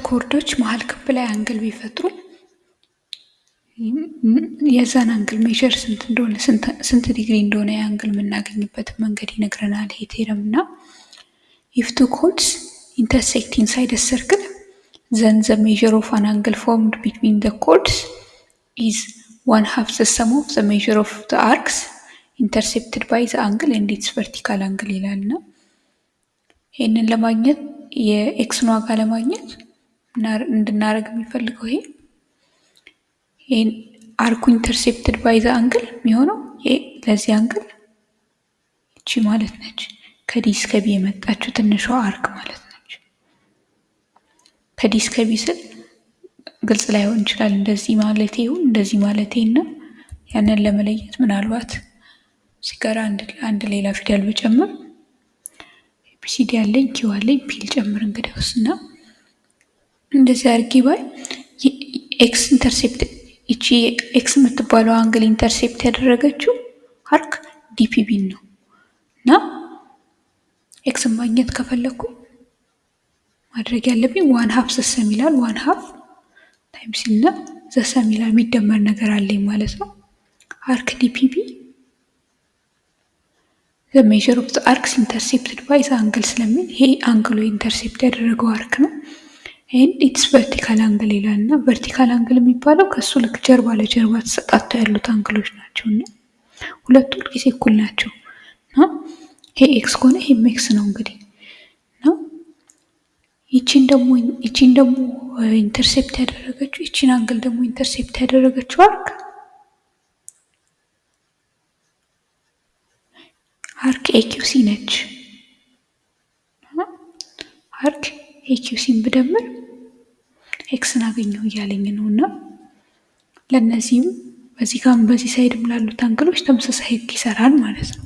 ኮርዶች መሀል ክብ ላይ አንግል ቢፈጥሩ የዛን አንግል ሜዥር ስንት እንደሆነ ስንት ዲግሪ እንደሆነ የአንግል የምናገኝበትን መንገድ ይነግረናል ይሄ ቴረም እና if two chords intersect inside a circle then the measure of an angle formed between the chords is 1/2 the sum of the measure of the arcs intercepted by the angle and its vertical angle ይላልና ይሄንን ለማግኘት የኤክስን ዋጋ ለማግኘት እንድናረግ የሚፈልገው ይሄን አርኩ ኢንተርሴፕትድ ባይ ዘ አንግል የሚሆነው ለዚህ አንግል እቺ ማለት ነች ከዲ እስከ ቢ የመጣችው ትንሿ አርክ ማለት ነች። ከዲ እስከ ቢ ስል ግልጽ ላይሆን ይችላል እንደዚህ ማለቴ ይሁን እንደዚህ ማለቴ እና ያንን ለመለየት ምናልባት ሲጋራ አንድ ሌላ ፊደል ብጨምር ኤቢሲዲ ያለኝ ኪው አለኝ ፒ ልጨምር እንግዲያውስና እንደዚህ አድርጌ ባይ ኤክስ ኢንተርሴፕት እቺ ኤክስ የምትባለው አንግል ኢንተርሴፕት ያደረገችው አርክ ዲፒቢ ነው እና ኤክስን ማግኘት ከፈለኩ ማድረግ ያለብኝ 1/2 ዘሰም ይላል 1/2 ታይምስ እና ዘሰም ይላል የሚደመር ነገር አለኝ ማለት ነው። አርክ ዲፒቢ the measure of the arcs intercepted by the angle ስለሚል ይሄ አንግሉ ኢንተርሴፕት ያደረገው አርክ ነው። and its vertical angle ይላልና vertical angle የሚባለው ከሱ ልክ ጀርባ ለጀርባ ተሰጣጥተው ያሉት አንግሎች ናቸውና ሁለቱም ጊዜ እኩል ናቸው እና ይሄ ኤክስ ከሆነ ይሄ ኤክስ ነው እንግዲህ ነው ይቺን ደግሞ ኢንተርሴፕት ያደረገችው ይቺን አንግል ደግሞ ኢንተርሴፕት ያደረገችው አርክ ኤኪዩሲ ነች። አርክ ኤኪዩሲን ብደምር ኤክስን አገኘው እያለኝ ነውና ለነዚህም በዚህ ጋር በዚህ ሳይድም ላሉት አንግሎች ተመሳሳይ ህግ ይሰራል ማለት ነው።